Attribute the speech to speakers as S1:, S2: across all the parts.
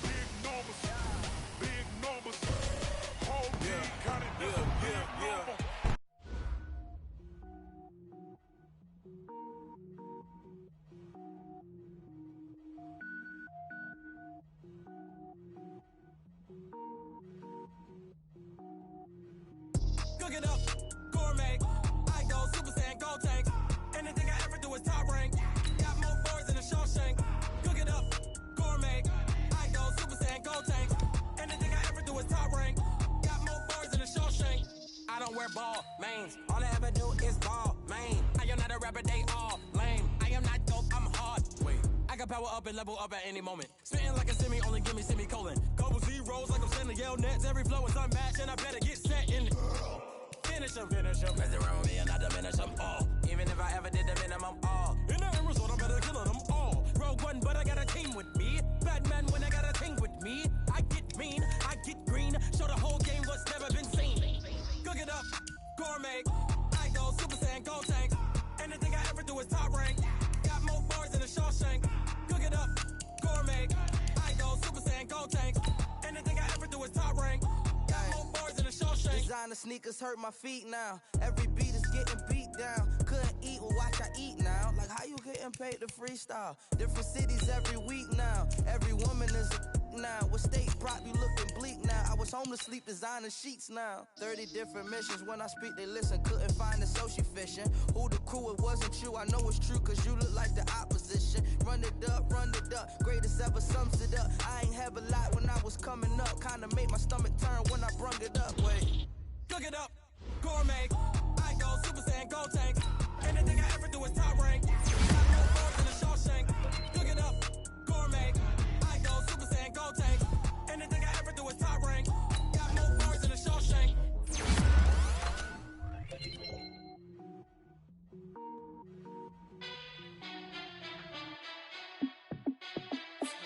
S1: Big numbers, big numbers. Whole team counted, that's a big number.
S2: Cook it up, gourmet. I go Super Saiyan, gold tank. Anything I ever do is top rank. Got more boys than a Shawshank. Cook it up, gourmet. I go Super Saiyan, gold tank. Anything I ever do is top rank. Got more boys than a Shawshank. I don't wear ball mains. All I ever do is ball main. I am not a rapper, they all lame. I am not dope, I'm hard. Wait, I can power up and level up at any moment. Spitting like a semi, only give me semicolon. Couple zeros like I'm sending yell nets. Every flow is unmatched and I better get set in. Finish them, mess around with me and I diminish them all. Even if I ever did the minimum, all. In the end result, I'm better killing them all. Rogue One, but I got a team with me. Batman when I got a team with me. I get mean, I get green. Show the whole game what's never been seen. Cook it up, gourmet. I go Super Saiyan, gold tank. Anything I ever do is top rank. Got more bars than a Shawshank. Cook it up, gourmet. I go Super Saiyan, gold tank. Anything I ever do is top rank. Got more bars than a Shawshank.
S3: Designer sneakers hurt my feet now. Every beat is getting beat down. Couldn't eat, well watch I eat now. Like how you getting paid to freestyle? Different cities every week now. Every woman is a now. With state prop, you looking bleak now. I was home to sleep, designer sheets now. 30 different missions. When I speak, they listen. Couldn't find it, so she fishing. Who the crew? It wasn't you. I know it's true, cause you look like the opposition. Run it up, run it up. Greatest ever sums it up. I ain't have a lot when I was coming up. Kinda made my stomach turn when I brung it up. Wait.
S2: Cook it up, gourmet. I go Super Saiyan, gold tank. Anything I ever do is top rank. Got more bars than a Shawshank. Cook it up, gourmet. I go Super Saiyan, gold tank. Anything I ever do is top rank. Got more bars than a Shawshank.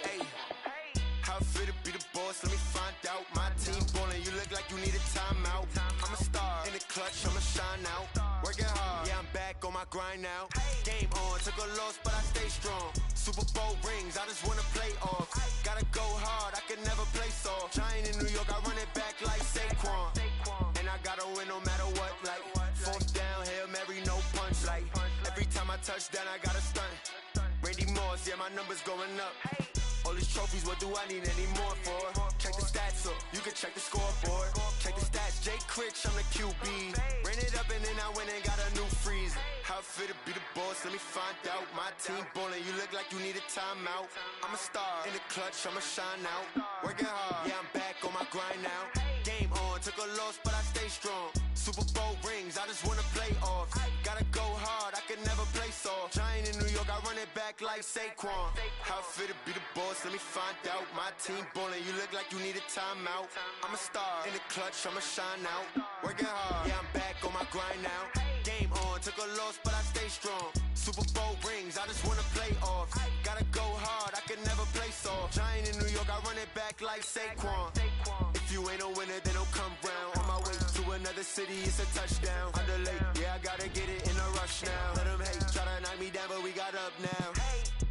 S4: Hey, how fit to be the boss? Let me find out. My team ballin', you look like you need a timeout. I'm a star in the clutch, I'ma shine out. Working hard, yeah, I'm back on my grind now. Game on, took a loss, but I stay strong. Super Bowl rings, I just wanna play off. Gotta go hard, I can never play soft. Giant in New York, I run it back like Saquon. And I gotta win no matter what, like fourth down, Hail Mary, no punch. Like every time I touch down, I gotta stunt. Randy Moss, yeah, my numbers going up. All these trophies, what do I need any more for? Check the stats up, you can check the scoreboard. Check the stats, Jay Critch, I'm the QB. Ran it up and then I went and got a new freeze. How fit to be the boss, let me find out. My team ballin', you look like you need a timeout. I'm a star in the clutch, I'ma shine out. Working hard, yeah, I'm back on my grind now. Game on, took a loss, but I stay strong. Super Bowl rings, I just wanna play off. Gotta go hard, I can never play soft. Giant in New York, I run it back like Saquon. How fit to be the boss, let me find out. My team ballin', you look like you need a timeout. I'm a star in the clutch, I'ma shine out. Working hard, yeah, I'm back on my grind now. Game on, took a loss, but I stay strong. Super Bowl rings, I just wanna play off. Gotta go hard, I can never play soft. Giant in New York, I run it back like Saquon. If you ain't a winner, then don't come round. On my way to another city, it's a touchdown. Underlay, yeah, I gotta get it in a rush now. Let them hate, try to knock me down, but we got up now.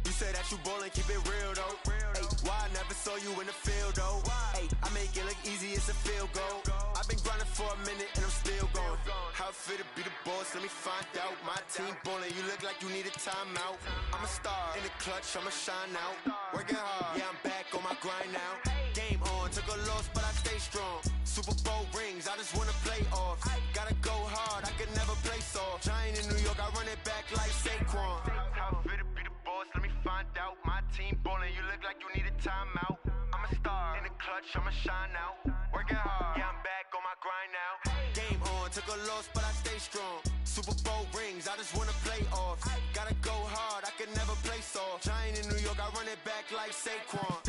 S4: You say that you ballin', keep it real though. Ay, why I never saw you in the field though? Ay, I make it look easy, it's a field goal. I've been grinding for a minute and I'm still going. How fit to be the boss, let me find out. My team ballin', you look like you need a timeout. I'm a star in the clutch, I'ma shine out. Working hard, yeah, I'm back on my grind now. Game on, took a loss, but I stay strong. Super Bowl rings, I just wanna play off. Gotta go hard, I can never play soft. Giant in New York, I run it back like Saquon. How fit to be the boss, let me find out. My team ballin', you look like you need a timeout. I'm a star in the clutch, I'ma shine out. Working hard, yeah, I'm back on my grind now. Game on, took a loss, but I stay strong. Super Bowl rings, I just wanna play off. Gotta go hard, I can never play soft. Giant in New York, I run it back like Saquon.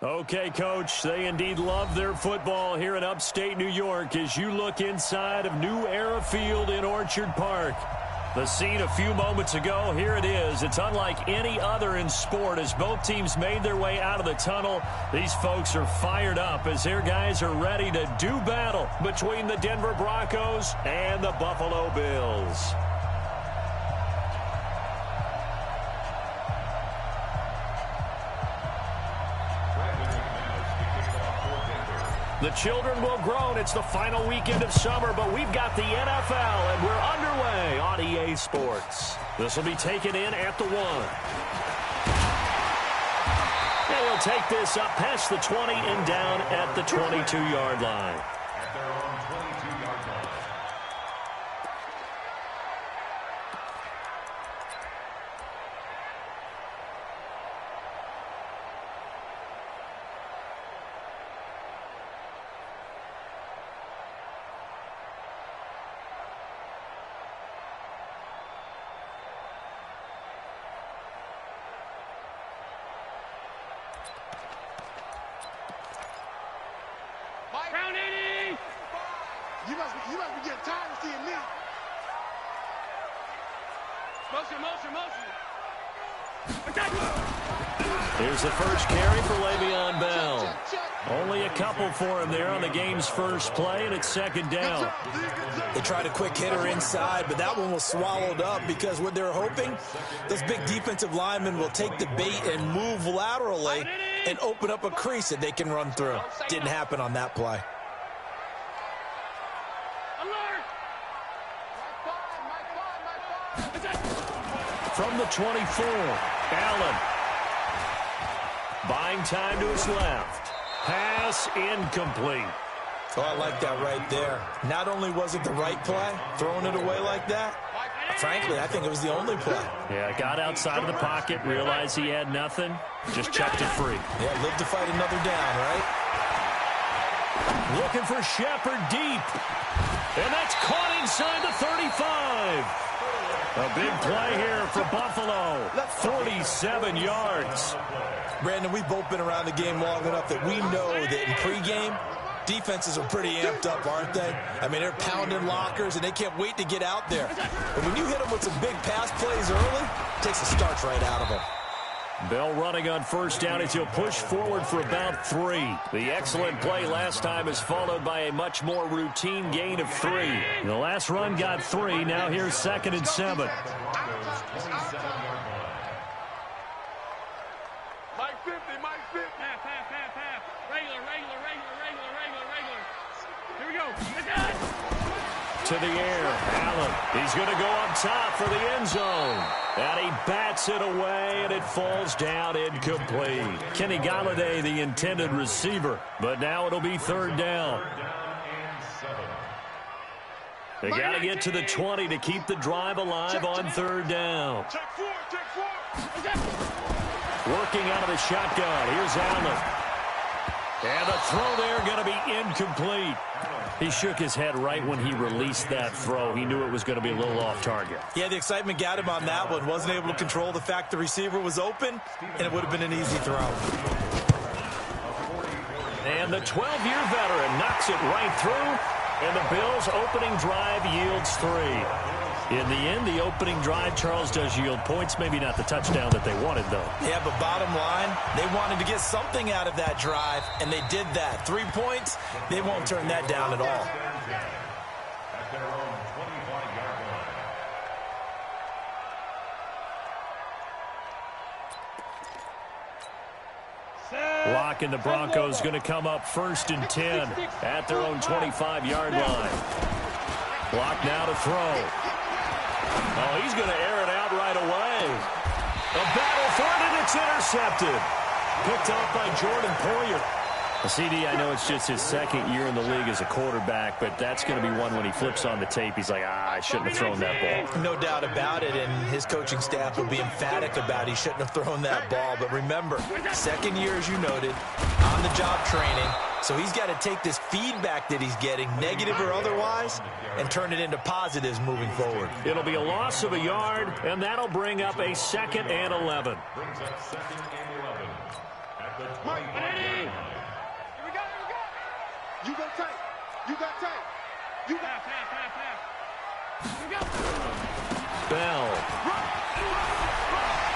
S5: Okay, Coach, they indeed love their football here in upstate New York as you look inside of New Era Field in Orchard Park. The scene a few moments ago, here it is. It's unlike any other in sport as both teams made their way out of the tunnel. These folks are fired up as their guys are ready to do battle between the Denver Broncos and the Buffalo Bills. The children will groan. It's the final weekend of summer, but we've got the NFL, and we're underway on EA Sports. This will be taken in at the 1. And he'll take this up past the 20 and down at the 22-yard line.
S6: You must be getting tired of seeing me. Motion.
S5: Here's the first carry for Le'Veon Bell. Only a couple for him there on the game's first play, and it's second down.
S7: They tried a quick hitter inside, but that one was swallowed up because what they're hoping, those big defensive linemen will take the bait and move laterally and open up a crease that they can run through. Didn't happen on that play.
S5: From the 24, Allen. Buying time to his left. Pass incomplete.
S7: Oh, I like that right there. Not only was it the right play, throwing it away like that, frankly, I think it was the only play.
S5: Yeah, got outside of the pocket, realized he had nothing, just chucked it free.
S7: Yeah, live to fight another down, right?
S5: Looking for Shepard deep. And that's caught inside the 35. A big play here for Buffalo. 47 yards.
S7: Brandon, we've both been around the game long enough that we know that in pregame, defenses are pretty amped up, aren't they? I mean, they're pounding lockers, and they can't wait to get out there. But when you hit them with some big pass plays early, it takes the starch right out of them.
S5: Bell running on first down as he'll push forward for about 3. The excellent play last time is followed by a much more routine gain of 3. The last run got 3. Now here's 2nd and 7.
S6: Mike 50, Mike 50.
S8: Half. Regular. Here we go.
S5: To the air, Allen. He's going to go up top for the end zone. And he bats it away, and it falls down incomplete. Kenny Golladay, the intended receiver. But now it'll be 3rd down. They got to get to the 20 to keep the drive alive on 3rd down.
S6: Check four.
S5: Working out of the shotgun. Here's Allen. And the throw there going to be incomplete. He shook his head right when he released that throw. He knew it was going to be a little off target.
S7: Yeah, the excitement got him on that one. Wasn't able to control the fact the receiver was open, and it would have been an easy throw.
S5: And the 12-year veteran knocks it right through, and the Bills' opening drive yields 3. In the end, the opening drive, Charles, does yield points. Maybe not the touchdown that they wanted, though.
S7: Yeah, but bottom line, they wanted to get something out of that drive, and they did that. 3 points, they won't turn that down at all.
S5: Locke and the Broncos going to come up 1st and 10 at their own 25-yard line. Locke now to throw. Oh, he's going to air it out right away. A battle for it, and it's intercepted. Picked off by Jordan Poyer. CD, I know it's just his 2nd year in the league as a quarterback, but that's going to be one when he flips on the tape. He's like, I shouldn't have thrown that ball.
S7: No doubt about it, and his coaching staff will be emphatic about he shouldn't have thrown that ball. But remember, 2nd year, as you noted, on-the-job training. So he's got to take this feedback that he's getting, negative or otherwise, and turn it into positives moving forward.
S5: It'll be a loss of a yard, and that'll bring up a 2nd and 11.
S6: Mike.
S8: Here we go.
S6: You go tight. You got tight. You got
S8: Pass. Here we go.
S5: Bell.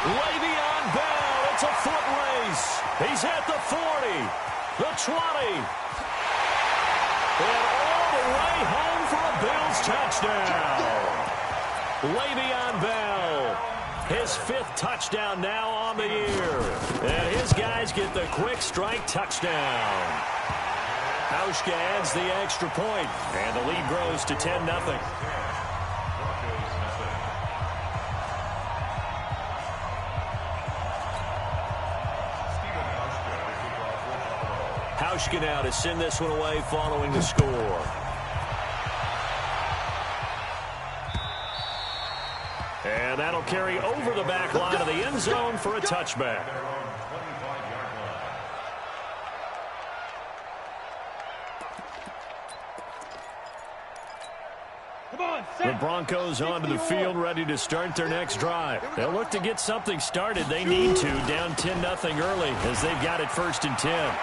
S5: Le'Veon Bell. It's a foot race. He's at the 40, the 20, and all the way home for a Bills touchdown. Le'Veon Bell, his 5th touchdown now on the year. And his guys get the quick strike touchdown. Hauschka adds the extra point, and the lead grows to 10-0. Hauschka now to send this one away following the score. And that'll carry over the back line of the end zone for a touchback. The Broncos onto the field, ready to start their next drive. They'll look to get something started. They need to, down 10-0 early, as they've got it 1st and 10.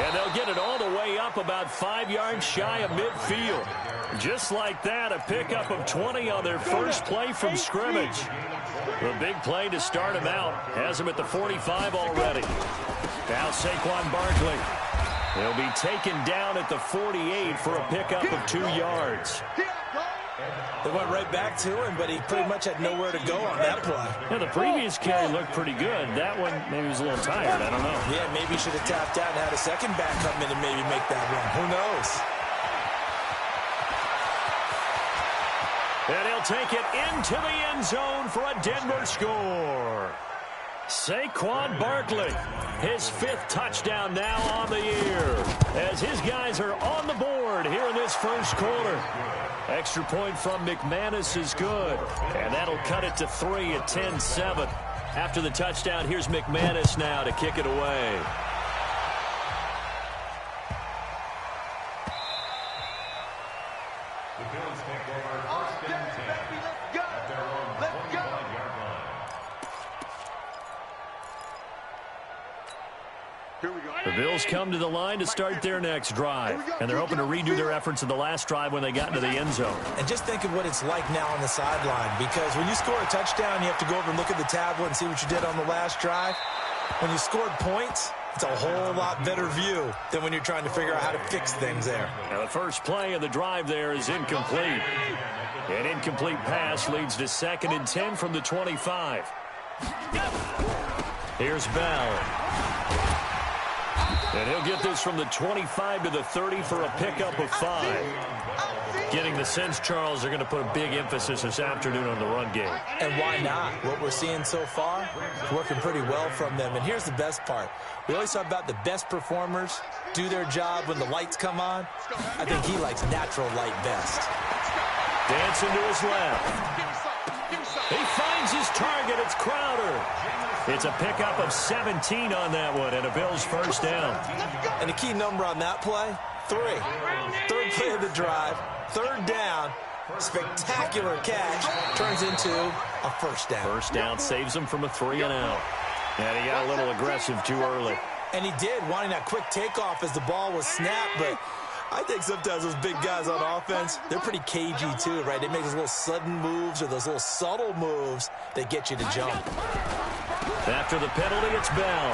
S5: And they'll get it all the way up about 5 yards shy of midfield. Just like that, a pickup of 20 on their first play from scrimmage. The big play to start him out has him at the 45 already. Now Saquon Barkley. He'll be taken down at the 48 for a pickup of 2 yards.
S7: They went right back to him, but he pretty much had nowhere to go on that play.
S5: Yeah, the previous carry looked pretty good. That one, maybe he was a little tired. I don't know.
S7: Yeah, maybe he should have tapped out and had a second back come in and maybe make that run. Who knows?
S5: And he'll take it into the end zone for a Denver score. Saquon Barkley, his 5th touchdown now on the year, as his guys are on the board here in this first quarter. Extra point from McManus is good, and that'll cut it to 3 at 10-7. After the touchdown, here's McManus now to kick it away.
S1: The Bills take over 1st and 10 at their own 25-yard line.
S6: Here we go.
S5: The Bills come to the line to start their next drive, and they're hoping to redo their efforts in the last drive when they got into the end zone.
S7: And just think of what it's like now on the sideline, because when you score a touchdown, you have to go over and look at the tablet and see what you did on the last drive. When you scored points, it's a whole lot better view than when you're trying to figure out how to fix things there.
S5: Now the first play of the drive there is incomplete. An incomplete pass leads to 2nd and 10 from the 25. Here's Bell. And he'll get this from the 25 to the 30 for a pickup of 5. Getting the sense, Charles, they're going to put a big emphasis this afternoon on the run game.
S7: And why not? What we're seeing so far is working pretty well from them. And here's the best part. We always talk about the best performers do their job when the lights come on. I think he likes natural light best.
S5: Dancing to his left. He finds his target. It's Crowder. It's a pickup of 17 on that one, and a Bills first down.
S7: And the key number on that play, 3. 3rd play of the drive, 3rd down, spectacular catch, turns into a first down.
S5: First down saves him from a 3 and out. And he got a little aggressive too early.
S7: And he did, wanting that quick takeoff as the ball was snapped, but I think sometimes those big guys on offense, they're pretty cagey too, right? They make those little sudden moves or those little subtle moves that get you to jump.
S5: After the penalty, it's Bell.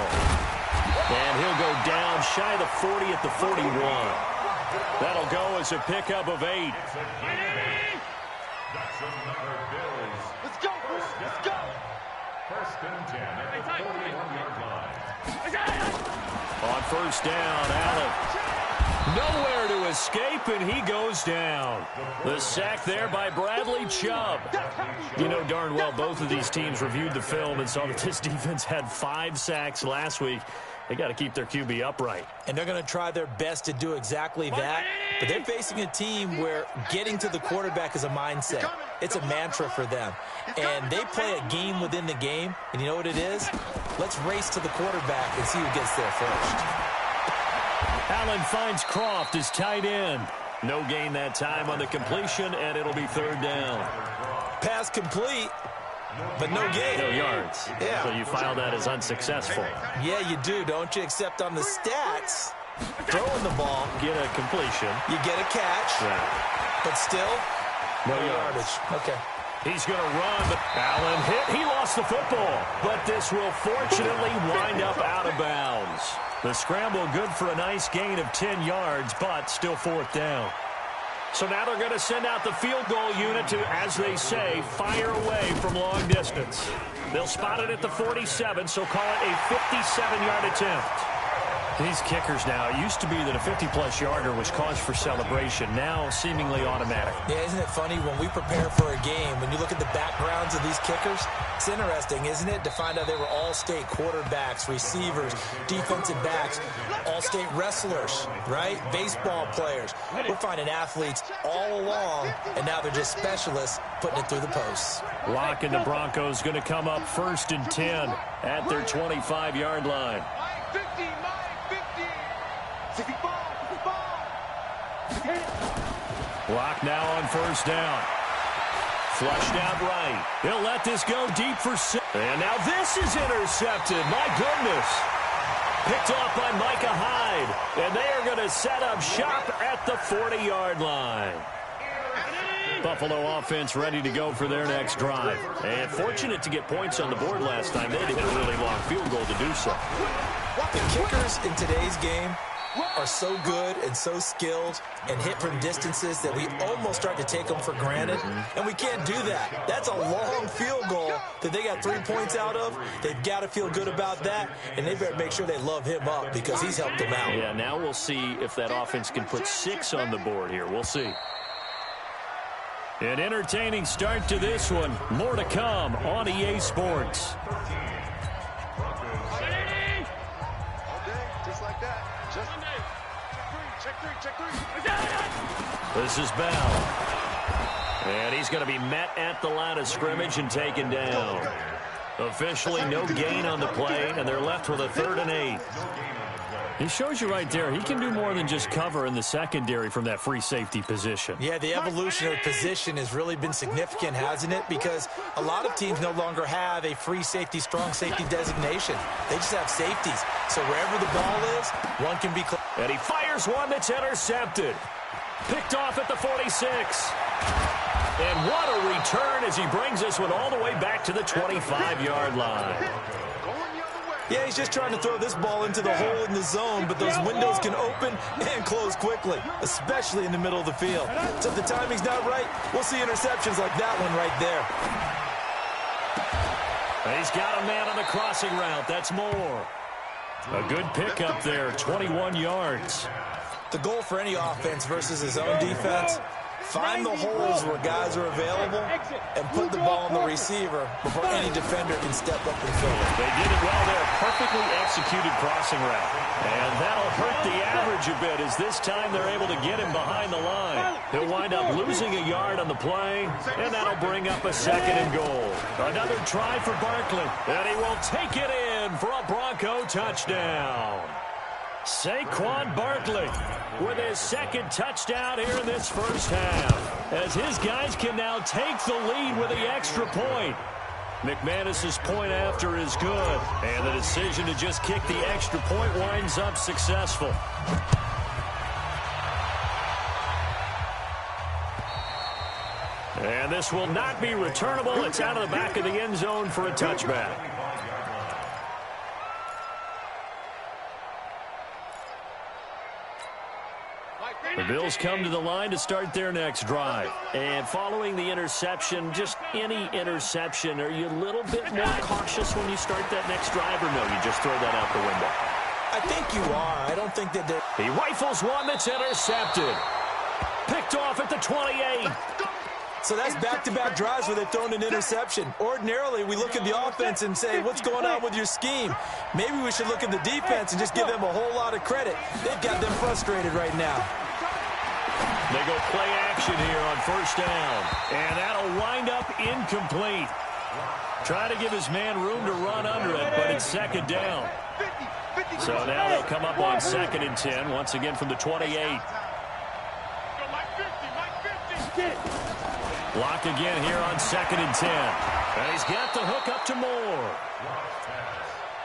S5: And he'll go down shy of the 40 at the 41. That'll go as a pickup of 8.
S6: Let's go. Let's go.
S1: 1st and 10 at the 41-yard line.
S5: On first down, Allen. Nowhere to escape, and he goes down. The sack there by Bradley Chubb. You know darn well both of these teams reviewed the film and saw that this defense had 5 sacks last week. They got to keep their QB upright.
S7: And they're going to try their best to do exactly that. But they're facing a team where getting to the quarterback is a mindset. It's a mantra for them. And they play a game within the game. And you know what it is? Let's race to the quarterback and see who gets there first.
S5: Allen finds Croft as tight end. No gain that time on the completion, and it'll be 3rd down.
S7: Pass complete. but no gain.
S5: No yards.
S7: Yeah.
S5: So you file that as unsuccessful.
S7: Yeah, you do, don't you? Except on the stats, throwing the ball,
S5: Get a completion.
S7: you get a catch,
S5: Yeah.
S7: but still,
S5: No
S7: yardage. Okay.
S5: He's going to run, but Allen hit. He lost the football, but this will fortunately wind up out of bounds. The scramble good for a nice gain of 10 yards, but still fourth down. So now they're going to send out the field goal unit to, as they say, fire away from long distance. They'll spot it at the 47, so call it a 57-yard attempt. These kickers now, it used to be that a 50-plus yarder was cause for celebration, now seemingly automatic.
S7: Yeah, isn't it funny when we prepare for a game, when you look at the backgrounds of these kickers, it's interesting, isn't it, to find out they were all-state quarterbacks, receivers, defensive backs, all-state wrestlers, right? Baseball players. We're finding athletes all along, and now they're just specialists putting it through the posts.
S5: Lock and the Broncos going to come up 1st and 10 at their 25-yard line.
S8: 50, Mike, 50. 64, 64.
S5: Lock now on 1st down. Flushed out right. He'll let this go deep for 6. And now this is intercepted. My goodness. Picked off by Micah Hyde. And they are going to set up shop at the 40-yard line. Buffalo offense ready to go for their next drive. And fortunate to get points on the board last time. They had to hit a really long field goal to do so.
S7: The kickers in today's game are so good and so skilled and hit from distances that we almost start to take them for granted, and we can't do that. That's a long field goal that they got 3 points out of. They've got to feel good about that, and they better make sure they love him up because he's helped them out.
S5: Yeah, now we'll see if that offense can put 6 on the board here. We'll see. An entertaining start to this one. More to come on EA Sports.
S6: Just like that. Just check three.
S5: This is Bell. And he's going to be met at the line of scrimmage and taken down. Officially no gain on the play, and they're left with a 3rd and 8. He shows you right there, he can do more than just cover in the secondary from that free safety position.
S7: Yeah, the evolution of position has really been significant, hasn't it? Because a lot of teams no longer have a free safety, strong safety designation. They just have safeties. So wherever the ball is, one can be close.
S5: And he fires one that's intercepted. Picked off at the 46. And what a return as he brings this one all the way back to the 25-yard line.
S7: Yeah, he's just trying to throw this ball into the hole in the zone, but those windows can open and close quickly, especially in the middle of the field. So if the timing's not right, we'll see interceptions like that one right there.
S5: He's got a man on the crossing route. That's Moore. A good pickup there, 21 yards.
S7: The goal for any offense versus his own defense, find the holes where guys are available and put the ball on the receiver before any defender can step up and fill it.
S5: They did it well there. Perfectly executed crossing route. And that'll hurt the average a bit as this time they're able to get him behind the line. He'll wind up losing a yard on the play, and that'll bring up a 2nd and goal. Another try for Barkley, and he will take it in for a Bronco touchdown. Saquon Barkley with his 2nd touchdown here in this first half, as his guys can now take the lead with the extra point. McManus's point after is good, and the decision to just kick the extra point winds up successful. And this will not be returnable. It's out of the back of the end zone for a touchback. The Bills come to the line to start their next drive. And following the interception, just any interception, are you a little bit more cautious when you start that next drive, or no, you just throw that out the window?
S7: I think you are. I don't think that
S5: He rifles one that's intercepted. Picked off at the 28.
S7: So that's back-to-back drives where they've thrown an interception. Ordinarily, we look at the offense and say, what's going on with your scheme? Maybe we should look at the defense and just give them a whole lot of credit. They've got them frustrated right now.
S5: They go play action here on 1st down. And that'll wind up incomplete. Try to give his man room to run under it, but it's 2nd down. So now they'll come up on 2nd and 10, once again from the 28. Lock again here on 2nd and 10. And he's got the hook up to Moore.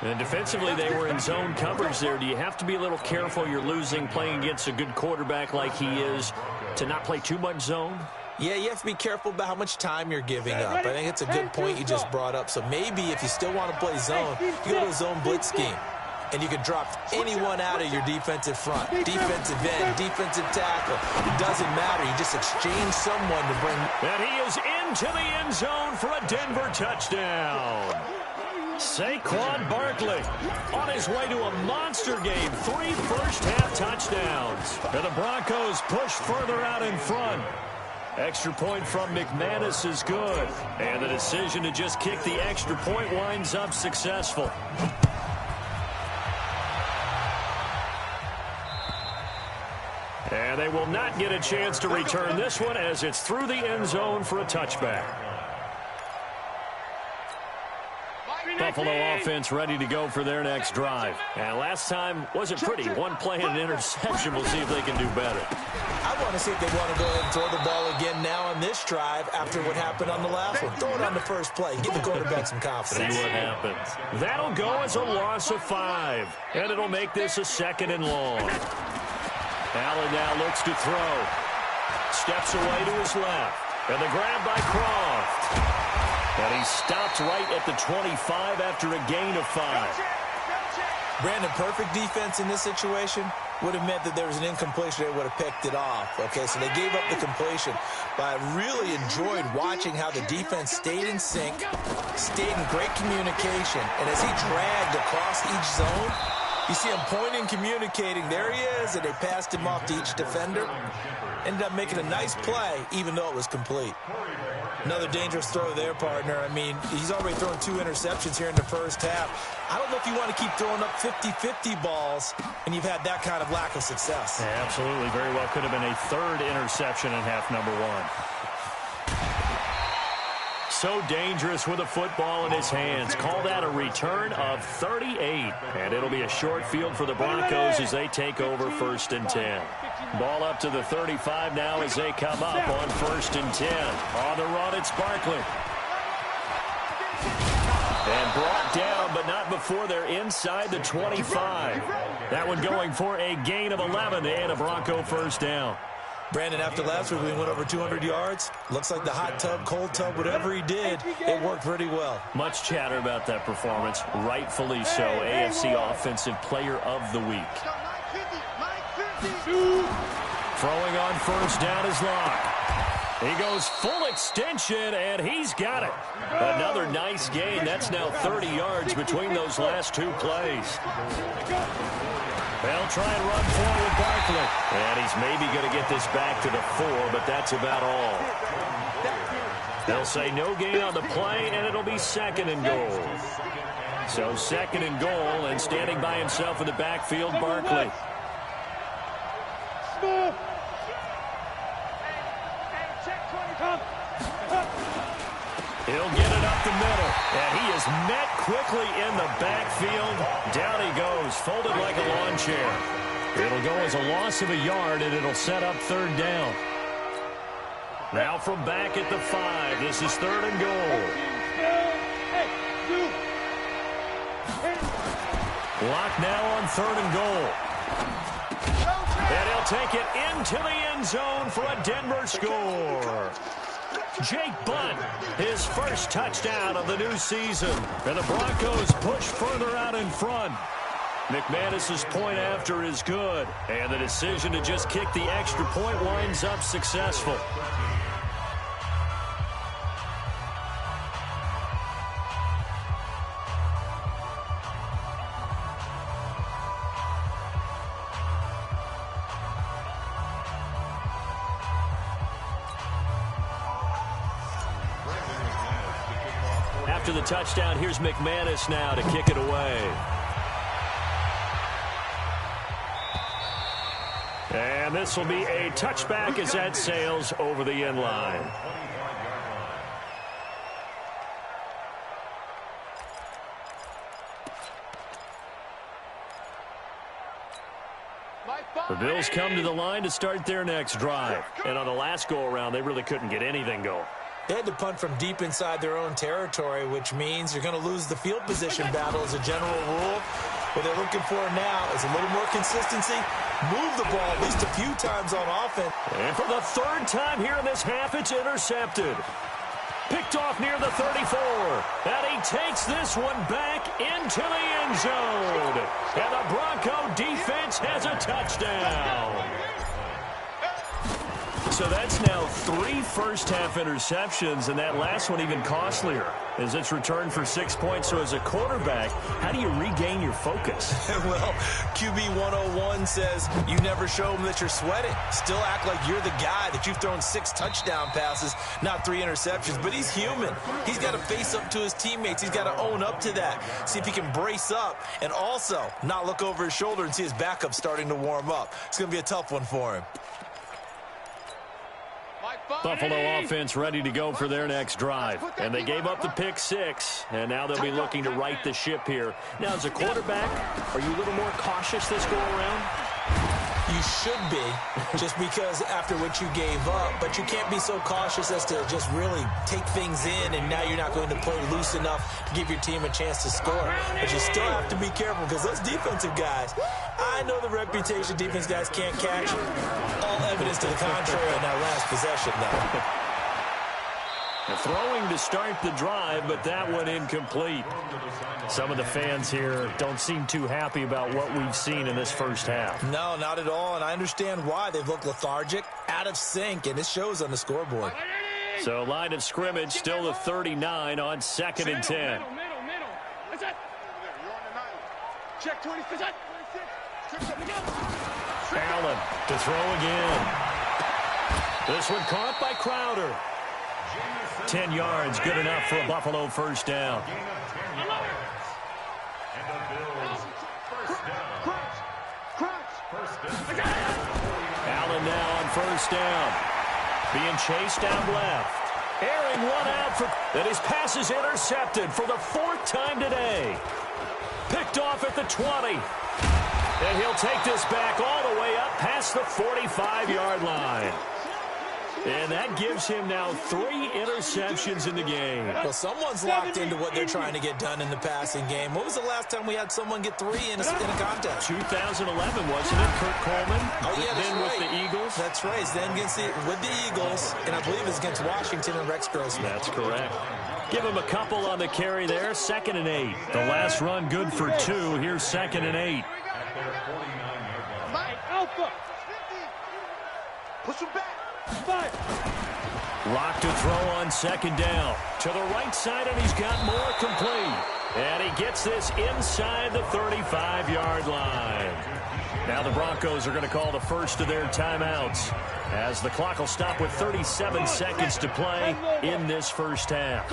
S5: And defensively, they were in zone coverage there. Do you have to be a little careful? You're losing playing against a good quarterback like he is to not play too much zone?
S7: Yeah, you have to be careful about how much time you're giving up. I think it's a good point you just brought up. So maybe if you still want to play zone, you go to a zone blitz scheme. And you can drop anyone out of your defensive front, defensive end, defensive tackle. It doesn't matter. You just exchange someone to bring.
S5: And he is into the end zone for a Denver touchdown. Saquon Barkley on his way to a monster game. 3 first-half touchdowns. And the Broncos push further out in front. Extra point from McManus is good. And the decision to just kick the extra point winds up successful. And they will not get a chance to return this one as it's through the end zone for a touchback. Buffalo offense ready to go for their next drive. And last time wasn't pretty. One play and an interception. We'll see if they can do better.
S7: I want to see if they want to go ahead and throw the ball again now on this drive after what happened on the last one. Throw it on the first play. Give the quarterback some confidence.
S5: See what happens. That'll go as a loss of 5. And it'll make this a 2nd and long. Allen now looks to throw. Steps away to his left. And the grab by Croft. And he stopped right at the 25 after a gain of 5.
S7: Brandon, perfect defense in this situation would have meant that there was an incompletion. They would have picked it off. Okay, so they gave up the completion. But I really enjoyed watching how the defense stayed in sync, stayed in great communication. And as he dragged across each zone, you see him pointing, communicating. There he is, and they passed him off to each defender. Ended up making a nice play, even though it was complete. Another dangerous throw there, partner. I mean, he's already thrown 2 interceptions here in the first half. I don't know if you want to keep throwing up 50-50 balls, and you've had that kind of lack of success.
S5: Yeah, absolutely. Very well could have been a 3rd interception in half number 1. So dangerous with a football in his hands. Call that a return of 38. And it'll be a short field for the Broncos as they take over 1st and 10. Ball up to the 35 now as they come up on 1st and 10. On the run, it's Barkley. And brought down, but not before they're inside the 25. That one going for a gain of 11 and a Bronco 1st down.
S7: Brandon, after last week, we went over 200 yards. Looks like the hot tub, cold tub, whatever he did, it worked pretty well.
S5: Much chatter about that performance. Rightfully so. AFC Offensive Player of the Week. Throwing on 1st down is Locke. He goes full extension, and he's got it. Another nice gain. That's now 30 yards between those last 2 plays. They'll try and run forward Barkley. And he's maybe going to get this back to the 4, but that's about all. They'll say no gain on the play, and it'll be 2nd and goal. So 2nd and goal, and standing by himself in the backfield, Barkley. He'll get it up the middle, and he is met quickly in the backfield. Down he goes, folded like a lawn chair. It'll go as a loss of a yard, and it'll set up 3rd down. Now from back at the 5, this is 3rd and goal. Lock now on 3rd and goal. And he'll take it into the end zone for a Denver score. Jake Butt, his 1st touchdown of the new season. And the Broncos push further out in front. McManus's point after is good. And the decision to just kick the extra point winds up successful. After the touchdown, here's McManus now to kick it away. And this will be a touchback as that sails over the end line. The Bills come to the line to start their next drive. And on the last go-around, they really couldn't get anything going.
S7: They had to punt from deep inside their own territory, which means you're going to lose the field position battle as a general rule. What they're looking for now is a little more consistency, move the ball at least a few times on offense.
S5: And for the third time here in this half, it's intercepted. Picked off near the 34. And he takes this one back into the end zone. And the Bronco defense has a touchdown. So that's now 3 first-half interceptions, and that last one even costlier as it's returned for 6 points. So as a quarterback, how do you regain your focus?
S7: Well, QB 101 says you never show them that you're sweating. Still act like you're the guy, that you've thrown 6 touchdown passes, not 3 interceptions. But he's human. He's got to face up to his teammates. He's got to own up to that. See if he can brace up and also not look over his shoulder and see his backup starting to warm up. It's going to be a tough one for him.
S5: Buffalo offense ready to go for their next drive. And they gave up the pick 6, and now they'll be looking to right the ship here. Now, as a quarterback, are you a little more cautious this go-around?
S7: You should be, just because after what you gave up, but you can't be so cautious as to just really take things in, and now you're not going to play loose enough to give your team a chance to score. But you still have to be careful, because those defensive guys, I know the reputation defense guys can't catch. All evidence to the contrary on that last possession, though.
S5: Throwing to start the drive, but that one incomplete. Some of the fans here don't seem too happy about what we've seen in this first half.
S7: No, not at all, and I understand why. They've looked lethargic, out of sync, and it shows on the scoreboard.
S5: So line of scrimmage, still the 39 on 2nd and 10.
S8: Middle. That's it. Check 26.
S5: Allen to throw again. This one caught by Crowder. 10 yards, good enough for a Buffalo first down. Allen now on first down. Being chased down left. Airing one out for... And his pass is intercepted for the 4th time today. Picked off at the 20. And he'll take this back all the way up past the 45-yard line. And that gives him now 3 interceptions in the game.
S7: Well, someone's locked into what they're trying to get done in the passing game. When was the last time we had someone get 3 in a contest?
S5: 2011, wasn't it, Kurt Coleman?
S7: Oh, yeah, that's
S5: then
S7: right.
S5: With the Eagles?
S7: That's right. Then with the Eagles, and I believe it's against Washington and Rex Grossman.
S5: That's correct. Give him a couple on the carry there. 2nd and 8. The last run good for 2. Here's 2nd and 8.
S8: Alpha. Push him back. 5.
S5: Lock to throw on 2nd down. To the right side, and he's got more complete. And he gets this inside the 35-yard line. Now the Broncos are going to call the first of their timeouts, as the clock will stop with 37 seconds to play in this first half.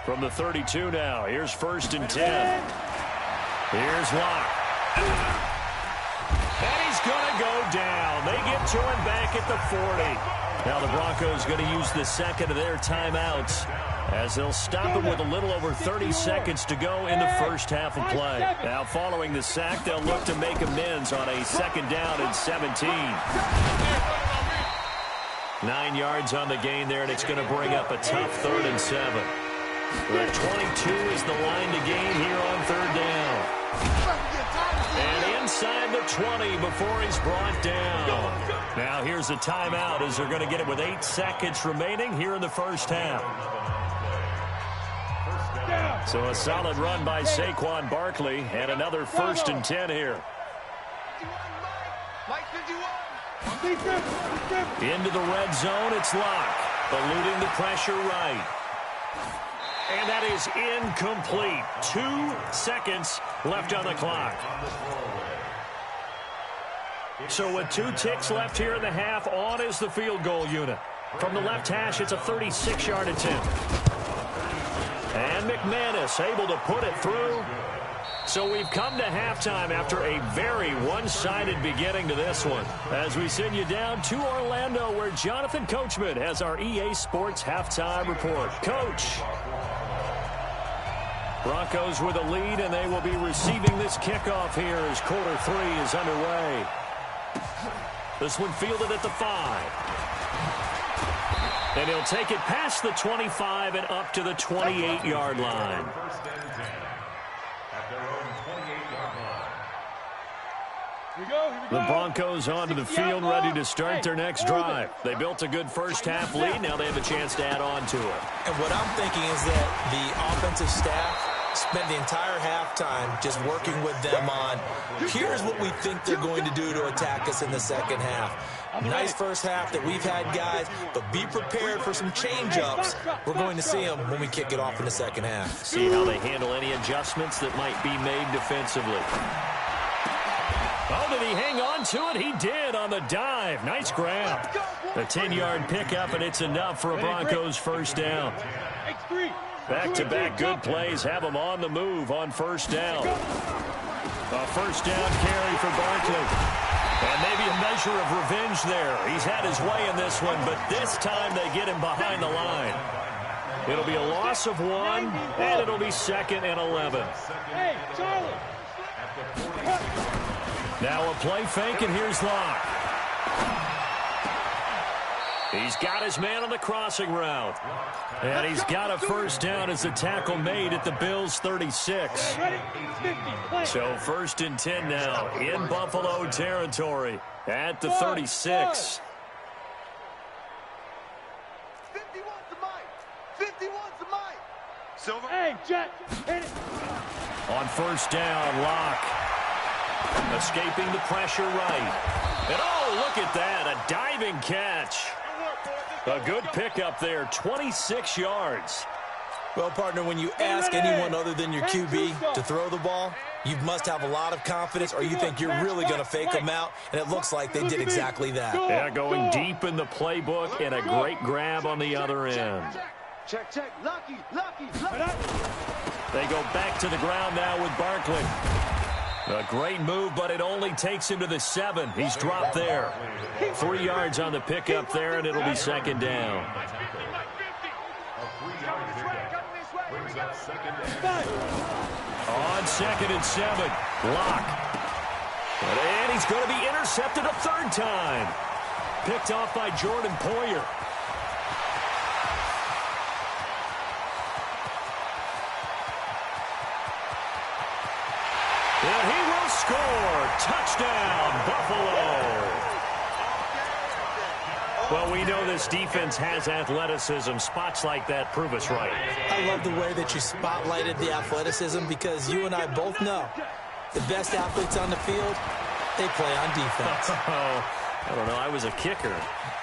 S5: From the 32 now, here's 1st and 10. Here's Locke. And he's going to go down. They get to him back at the 40. Now the Broncos going to use the 2nd of their timeouts, as they'll stop him with a little over 30 seconds to go in the first half of play. Now following the sack, they'll look to make amends on a 2nd down and 17. 9 yards on the gain there, and it's going to bring up a tough 3rd and 7. The 22 is the line to gain here on 3rd down. And inside the 20 before he's brought down. Now here's a timeout, as they're going to get it with 8 seconds remaining here in the first half. So a solid run by Saquon Barkley, and another 1st and 10 here. Into the red zone, it's Locke, eluding the pressure right. And that is incomplete. 2 seconds left on the clock. So with 2 ticks left here in the half, on is the field goal unit. From the left hash, it's a 36-yard attempt. And McManus able to put it through. So we've come to halftime after a very one-sided beginning to this one, as we send you down to Orlando, where Jonathan Coachman has our EA Sports halftime report. Coach. Broncos with a lead, and they will be receiving this kickoff here as quarter 3 is underway. This one fielded at the 5. And he'll take it past the 25 and up to the 28-yard line.
S9: First and 10 at their own 28-yard line.
S8: Here we go.
S5: The Broncos onto the field, ready to start their next drive. They built a good first-half lead. Now they have a chance to add on to it.
S7: And what I'm thinking is that the offensive staff spent the entire halftime just working with them on, here's what we think they're going to do to attack us in the second half. Nice first half that we've had, guys, but be prepared for some change-ups. We're going to see them when we kick it off in the second half.
S5: See how they handle any adjustments that might be made defensively. Oh, did he hang on to it? He did on the dive. Nice grab. A 10-yard pickup, and it's enough for a Broncos first down. Back-to-back good plays have them on the move on first down. A first down carry for Barkley. And maybe a measure of revenge there. He's had his way in this one, but this time they get him behind the line. It'll be a loss of 1, and it'll be 2nd and 11.
S8: Hey, Charlie.
S5: Now a play fake, and here's Locke. He's got his man on the crossing route. And he's got a first down as the tackle made at the Bills' 36. So 1st and 10 now in Buffalo territory at the 36.
S6: 51's the mic. 51's the mic.
S8: Silver. Hey, Jet. Hit it.
S5: On first down, Locke. Escaping the pressure right. And oh, look at that, a diving catch. A good pickup there, 26 yards.
S7: Well, partner, when you ask anyone other than your QB to throw the ball, you must have a lot of confidence or you think you're really going to fake them out, and it looks like they did exactly that.
S5: Yeah, going deep in the playbook and a great grab on the other end.
S6: Check. Lucky.
S5: They go back to the ground now with Barkley. A great move, but it only takes him to the 7. He's dropped there. 3 yards on the pickup there, and it'll be 2nd down. On 2nd and 7, Locke. And he's going to be intercepted a 3rd time. Picked off by Jordan Poyer. And he will score. Touchdown, Buffalo. Well, we know this defense has athleticism. Spots like that prove us right.
S7: I love the way that you spotlighted the athleticism because you and I both know the best athletes on the field, they play on defense.
S5: I don't know. I was a kicker.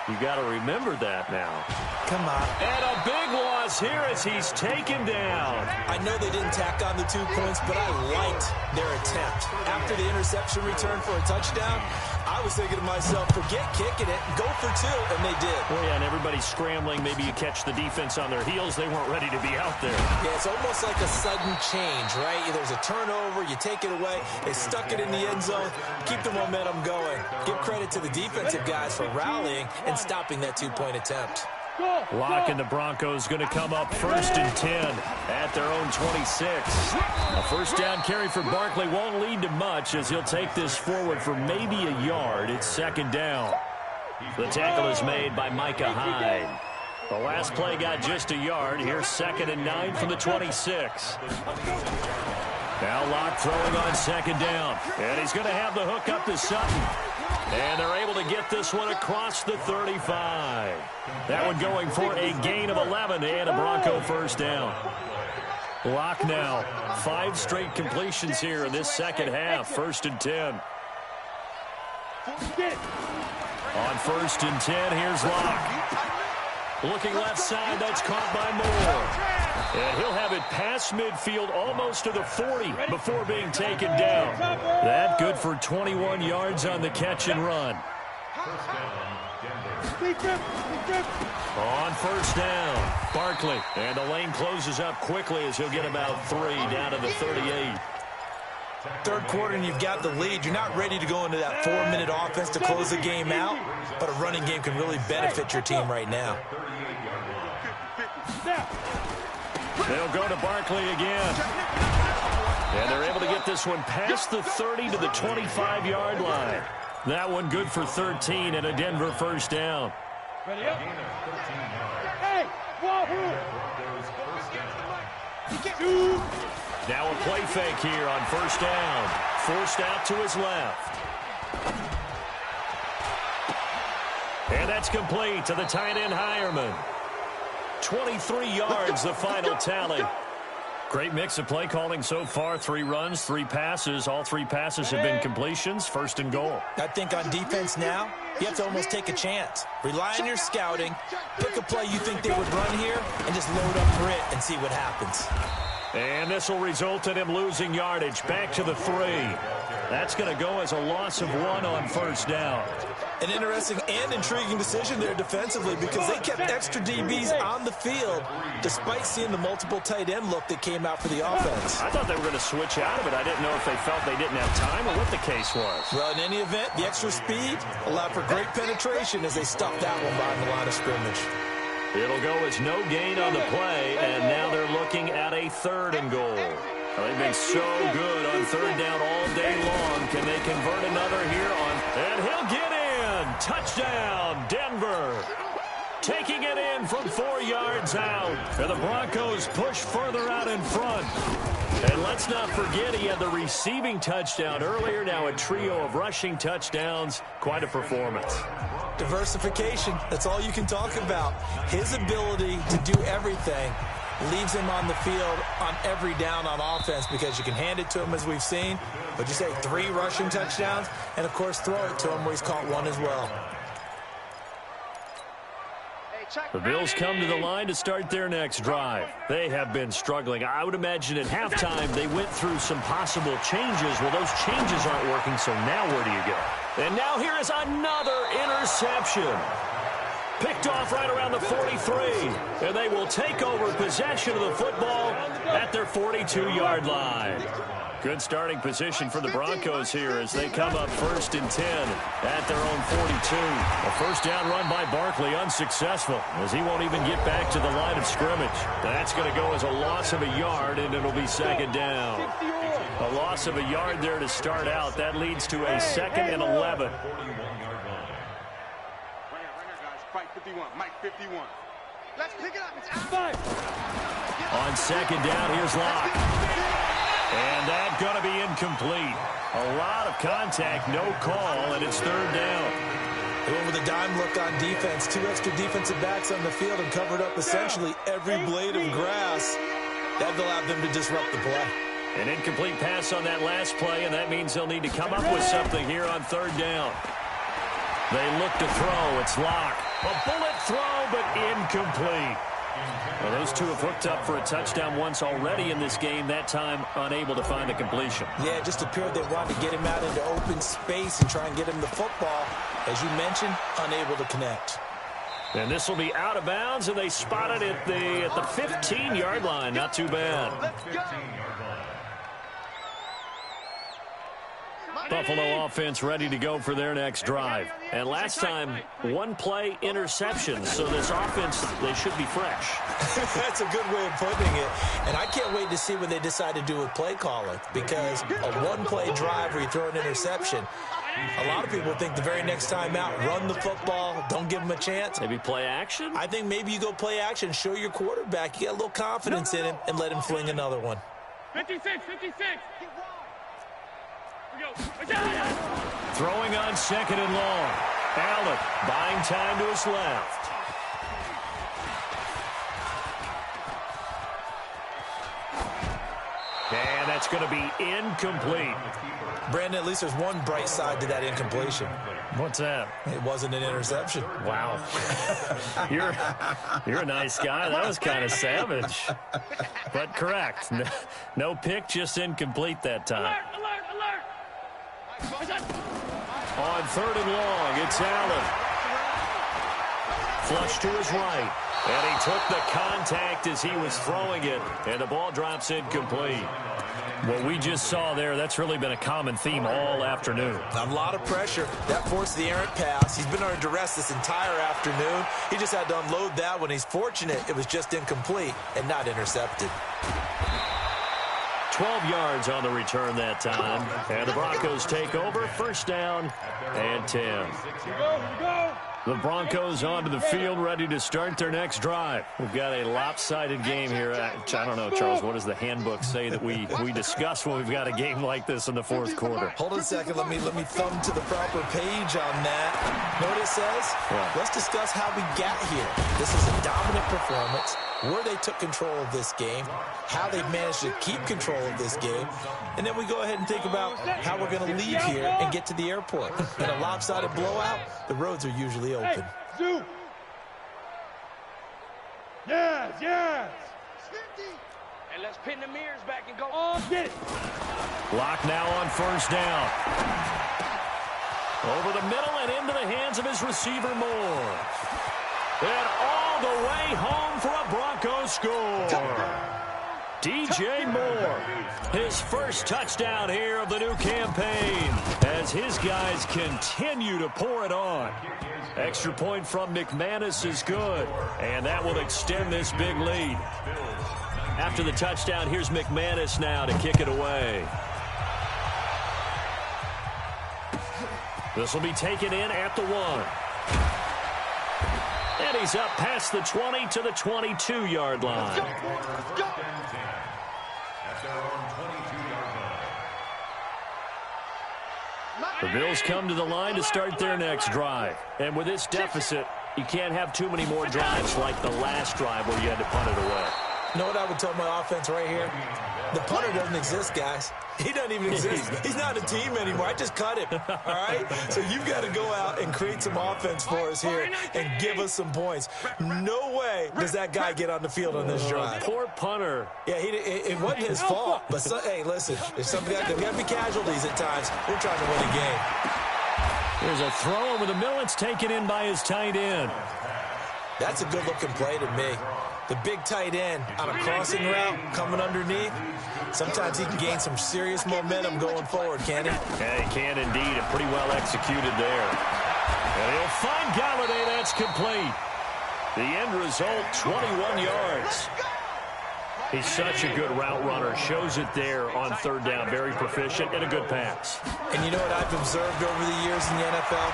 S5: You got to remember that now.
S7: Come on.
S5: And a big loss here as he's taken down.
S7: I know they didn't tack on the 2 points, but I liked their attempt. After the interception return for a touchdown, I was thinking to myself, forget kicking it, go for 2, and they did.
S5: Well, yeah, and everybody's scrambling. Maybe you catch the defense on their heels. They weren't ready to be out there.
S7: Yeah, it's almost like a sudden change, right? There's a turnover, you take it away, they stuck it in the end zone, keep the momentum going. Give credit to the defensive guys for rallying and stopping that 2-point attempt.
S5: Locke and the Broncos going to come up 1st and 10 at their own 26. A first down carry for Barkley won't lead to much as he'll take this forward for maybe a yard. It's 2nd down. The tackle is made by Micah Hyde. The last play got just a yard. Here's 2nd and 9 from the 26. Now Locke throwing on 2nd down. And he's going to have the hook up to Sutton. And they're able to get this one across the 35. That one going for a gain of 11 and a Bronco first down. Locke now. 5 straight completions here in this second half. 1st and 10. On 1st and 10, here's Locke. Looking left side, that's caught by Moore. And he'll have it past midfield almost to the 40 before being taken down. That good for 21 yards on the catch and run. On first down, Barkley. And the lane closes up quickly as he'll get about 3 down to the 38.
S7: Third quarter and you've got the lead. You're not ready to go into that 4-minute offense to close the game out, but a running game can really benefit your team right now.
S5: They'll go to Barkley again. And they're able to get this one past the 30 to the 25-yard line. That one good for 13 and a Denver first down.
S8: Ready up. Hey, Wahoo! Shoot!
S5: Now a play fake here on first down. Forced out to his left. And that's complete to the tight end Hireman. 23 yards, the final tally. Great mix of play calling so far. 3 runs, 3 passes. All 3 passes have been completions. First and goal.
S7: I think on defense now, you have to almost take a chance. Rely on your scouting. Pick a play you think they would run here and just load up for it and see what happens.
S5: And this will result in him losing yardage. Back to the 3. That's going to go as a loss of 1 on first down.
S7: An interesting and intriguing decision there defensively because they kept extra DBs on the field despite seeing the multiple tight end look that came out for the offense.
S5: I thought they were going to switch out of it. I didn't know if they felt they didn't have time or what the case was.
S7: Well, in any event, the extra speed allowed for great penetration as they stuffed that one behind the line of scrimmage.
S5: It'll go as no gain on the play, and now they're looking at a 3rd and goal. Well, they've been so good on 3rd down all day long. Can they convert another here on? And he'll get in. Touchdown, Denver. Taking it in from 4 yards out. And the Broncos push further out in front. And let's not forget he had the receiving touchdown earlier. Now a trio of rushing touchdowns. Quite a performance.
S7: Diversification, that's all you can talk about. His ability to do everything leaves him on the field on every down on offense because you can hand it to him as we've seen. But you say 3 rushing touchdowns and, of course, throw it to him where he's caught 1 as well.
S5: The Bills come to the line to start their next drive. They have been struggling. I would imagine at halftime they went through some possible changes. Well, those changes aren't working, so now where do you go? And now here is another interception. Picked off right around the 43. And they will take over possession of the football at their 42-yard line. Good starting position for the Broncos here as they come up 1st and 10 at their own 42. A first down run by Barkley unsuccessful as he won't even get back to the line of scrimmage. That's going to go as a loss of a yard, and it'll be 2nd down. A loss of a yard there to start out. That leads to a 2nd and 11.
S6: Right here, guys. Fight 51. Mike 51. Let's pick it up. It's out.
S5: On 2nd down, here's Locke. And that's going to be incomplete. A lot of contact, no call, and it's 3rd down.
S7: They went with a dime look on defense. 2 extra defensive backs on the field and covered up essentially every blade of grass. That allowed them to disrupt the play.
S5: An incomplete pass on that last play, and that means they'll need to come up with something here on 3rd down. They look to throw. It's Locke. A bullet throw, but incomplete. Well, those two have hooked up for a touchdown once already in this game, that time unable to find the completion.
S7: Yeah, it just appeared they wanted to get him out into open space and try and get him the football. As you mentioned, unable to connect.
S5: And this will be out of bounds, and they spot it at the 15-yard line. Not too bad. Buffalo offense ready to go for their next drive. And last time, 1-play interception. So this offense, they should be fresh.
S7: That's a good way of putting it. And I can't wait to see what they decide to do with play calling. Because a 1-play drive where you throw an interception, a lot of people think the very next time out, run the football, don't give them a chance.
S5: Maybe play action?
S7: I think maybe you go play action, show your quarterback you got a little confidence in him, and let him fling another one.
S8: 56.
S5: Throwing on 2nd and long. Allen buying time to his left. And that's going to be incomplete.
S7: Brandon, at least there's one bright side to that incompletion.
S5: What's that?
S7: It wasn't an interception.
S5: Wow. You're a nice guy. That was kind of savage. But correct. No pick, just incomplete that time.
S8: Alert!
S5: On 3rd and long, it's Allen. Flush to his right. And he took the contact as he was throwing it. And the ball drops incomplete. What we just saw there, that's really been a common theme all afternoon.
S7: A lot of pressure. That forced the errant pass. He's been under duress this entire afternoon. He just had to unload that one. He's fortunate it was just incomplete and not intercepted.
S5: 12 yards on the return that time. And the Broncos take over. First down and 10.
S8: Here we go.
S5: The Broncos onto the field, ready to start their next drive. We've got a lopsided game here. I don't know, Charles, what does the handbook say that we discuss when we've got a game like this in the fourth quarter?
S7: Hold on a second. Let me thumb to the proper page on that. Know what it says?
S5: What?
S7: Let's discuss how we got here. This is a dominant performance, where they took control of this game, how they've managed to keep control of this game, and then we go ahead and think about how we're going to leave here and get to the airport. In a lopsided blowout, the roads are usually open.
S8: Hey, Zoo. Yes.
S2: And let's pin the mirrors back and go.
S8: Oh, get it.
S5: Block now on first down. Over the middle and into the hands of his receiver, Moore. And all the way home for a Broncos score. DJ Moore, his first touchdown here of the new campaign as his guys continue to pour it on. Extra point from McManus is good, and that will extend this big lead. After the touchdown, here's McManus now to kick it away. This will be taken in at the 1. And he's up past the 20 to the 22-yard line. The Bills come to the line to start their next drive. And with this deficit, you can't have too many more drives like the last drive where you had to punt it away.
S7: You know what I would tell my offense right here? The punter doesn't exist, guys. He doesn't even exist. He's not a team anymore. I just cut him, all right? So you've got to go out and create some offense for us here and give us some points. No way does that guy get on the field on this drive.
S5: Poor punter.
S7: Yeah, it wasn't his fault. But, hey, listen, there's got to be casualties at times. We're trying to win a game.
S5: There's a throw over the middle. It's taken in by his tight end.
S7: That's a good-looking play to me. The big tight end on a crossing route coming underneath. Sometimes he can gain some serious momentum going forward, can't he?
S5: Yeah, he can indeed, and pretty well executed there. And he'll find Galladay. That's complete. The end result, 21 yards. He's such a good route runner. Shows it there on third down. Very proficient and a good pass.
S7: And you know what I've observed over the years in the NFL?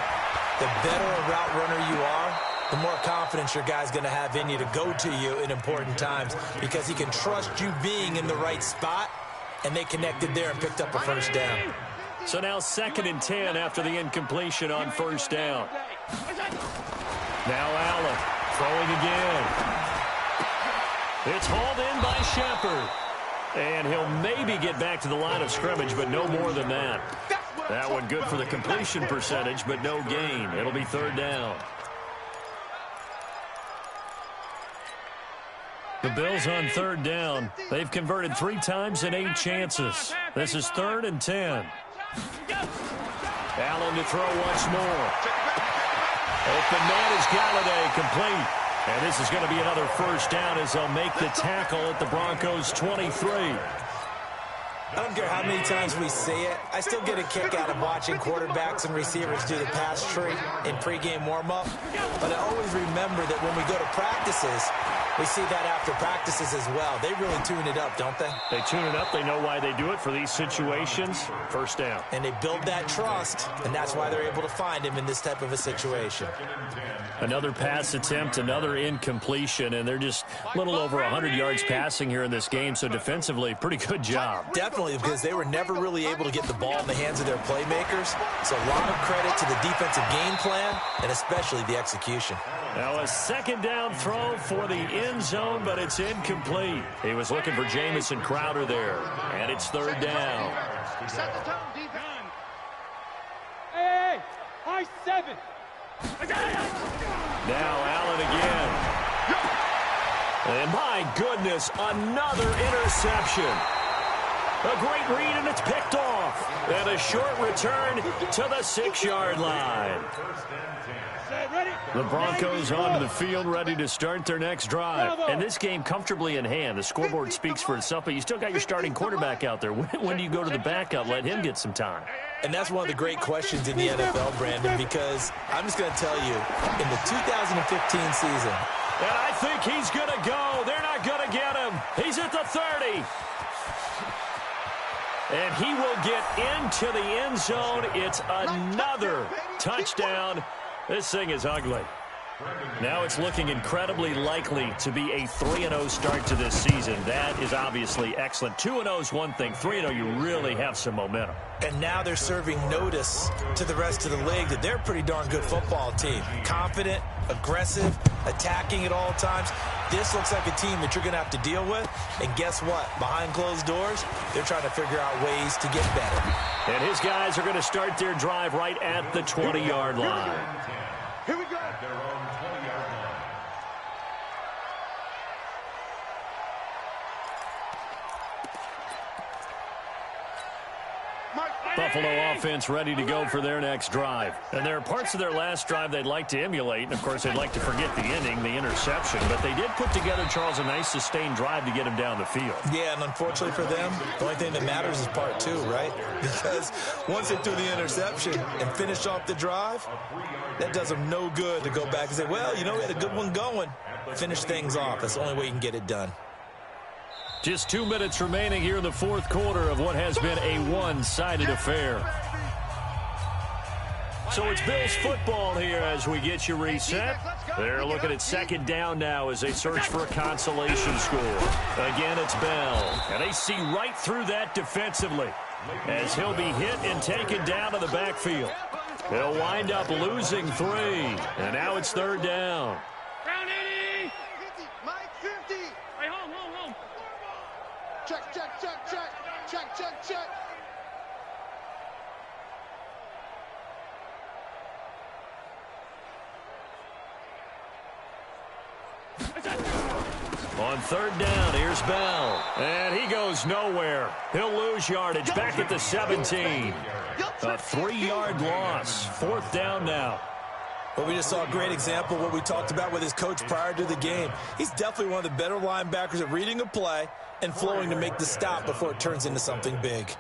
S7: The better a route runner you are, the more confidence your guy's going to have in you to go to you in important times because he can trust you being in the right spot, and they connected there and picked up a first down.
S5: So now 2nd and 10 after the incompletion on first down. Now Allen throwing again. It's hauled in by Shepard. And he'll maybe get back to the line of scrimmage, but no more than that. That one good for the completion percentage, but no gain. It'll be third down. The Bills on third down. They've converted 3 times in 8 chances. This is 3rd and 10. Allen to throw once more. Open man is Galladay, complete. And this is going to be another first down as they'll make the tackle at the Broncos' 23.
S7: I don't care how many times we see it. I still get a kick out of watching quarterbacks and receivers do the pass tree in pregame warm-up. But I always remember that when we go to practices, we see that after practices as well. They really tune it up, don't they?
S5: They tune it up. They know why they do it for these situations. First down.
S7: And they build that trust, and that's why they're able to find him in this type of a situation.
S5: Another pass attempt, another incompletion, and they're just a little over 100 yards passing here in this game, so defensively, pretty good job.
S7: Definitely, because they were never really able to get the ball in the hands of their playmakers, so a lot of credit to the defensive game plan, and especially the execution.
S5: Now a 2nd down throw for the end zone, but it's incomplete. He was looking for Jamison Crowder there, and it's 3rd down.
S8: Set the tone, defense. Hey, high 7.
S5: Now Allen again. And my goodness, another interception. A great read, and it's picked off. And a short return to the 6-yard line. The Broncos onto the field, ready to start their next drive. And this game comfortably in hand. The scoreboard speaks for itself, but you still got your starting quarterback out there. When do you go to the backup? Let him get some time.
S7: And that's one of the great questions in the NFL, Brandon, because I'm just going to tell you, in the 2015 season.
S5: And I think he's going to go. They're not going to get him. He's at the 30. And he will get into the end zone. It's another touchdown. This thing is ugly. Now it's looking incredibly likely to be a 3-0 start to this season. That is obviously excellent. 2-0 is one thing. 3-0, you really have some momentum.
S7: And now they're serving notice to the rest of the league that they're a pretty darn good football team. Confident, aggressive, attacking at all times. This looks like a team that you're going to have to deal with. And guess what? Behind closed doors, they're trying to figure out ways to get better.
S5: And his guys are going to start their drive right at the 20-yard line.
S6: Here we go.
S9: At their own 20-yard line.
S5: Buffalo offense ready to go for their next drive. And there are parts of their last drive they'd like to emulate. And, of course, they'd like to forget the inning, the interception. But they did put together, Charles, a nice sustained drive to get him down the field.
S7: Yeah, and unfortunately for them, the only thing that matters is part two, right? Because once they threw the interception and finished off the drive, that does them no good to go back and say, well, you know, we had a good one going. Finish things off. That's the only way you can get it done.
S5: Just 2 minutes remaining here in the fourth quarter of what has been a one-sided affair. So it's Bills football here as we get you reset. They're looking at second down now as they search for a consolation score. Again, it's Bell. And they see right through that defensively as he'll be hit and taken down to the backfield. He'll wind up losing 3. And now it's third down.
S8: Round 80.
S6: Mike 50.
S8: Hey, home.
S6: Check, check, check, check. Check, check, check.
S5: On third down, here's Bell. And he goes nowhere. He'll lose yardage back at the 17. A 3-yard loss. Fourth down now.
S7: But we just saw a great example of what we talked about with his coach prior to the game. He's definitely one of the better linebackers at reading a play and flowing to make the stop before it turns into something big.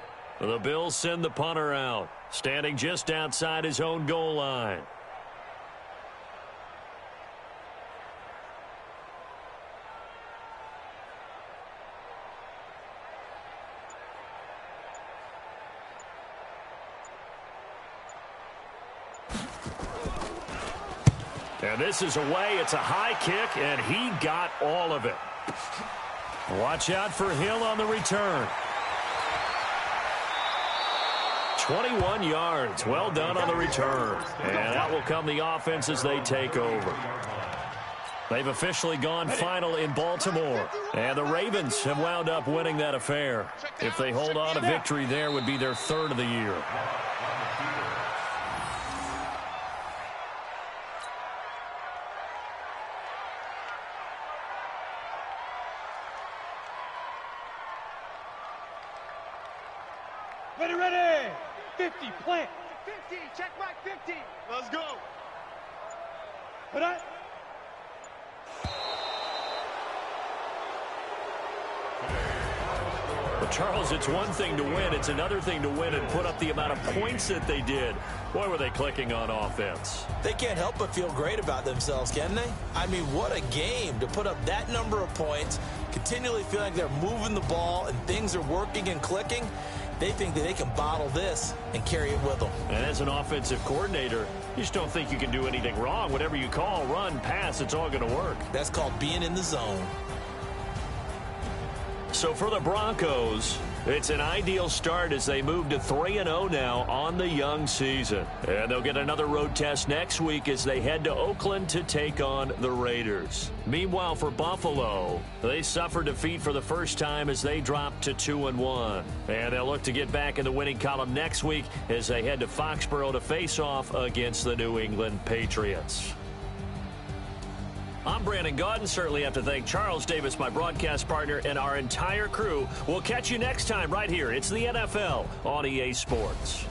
S5: The Bills send the punter out, standing just outside his own goal line. And this is away. It's a high kick, and he got all of it. Watch out for Hill on the return. 21 yards. Well done on the return. And that will come the offense as they take over. They've officially gone final in Baltimore. And the Ravens have wound up winning that affair. If they hold on, a victory there would be their third of the year.
S8: Ready. 50, plant.
S6: 50, check Mike 50. Let's go.
S8: Put up.
S5: Well, Charles, it's one thing to win. It's another thing to win and put up the amount of points that they did. Boy, were they clicking on offense.
S7: They can't help but feel great about themselves, can they? I mean, what a game to put up that number of points, continually feeling like they're moving the ball and things are working and clicking. They think that they can bottle this and carry it with them.
S5: And as an offensive coordinator, you just don't think you can do anything wrong. Whatever you call, run, pass, it's all going to work.
S7: That's called being in the zone.
S5: So for the Broncos, it's an ideal start as they move to 3-0 now on the young season. And they'll get another road test next week as they head to Oakland to take on the Raiders. Meanwhile, for Buffalo, they suffered defeat for the first time as they dropped to 2-1. And they'll look to get back in the winning column next week as they head to Foxborough to face off against the New England Patriots. I'm Brandon Gaudin. Certainly have to thank Charles Davis, my broadcast partner, and our entire crew. We'll catch you next time right here. It's the NFL on EA Sports.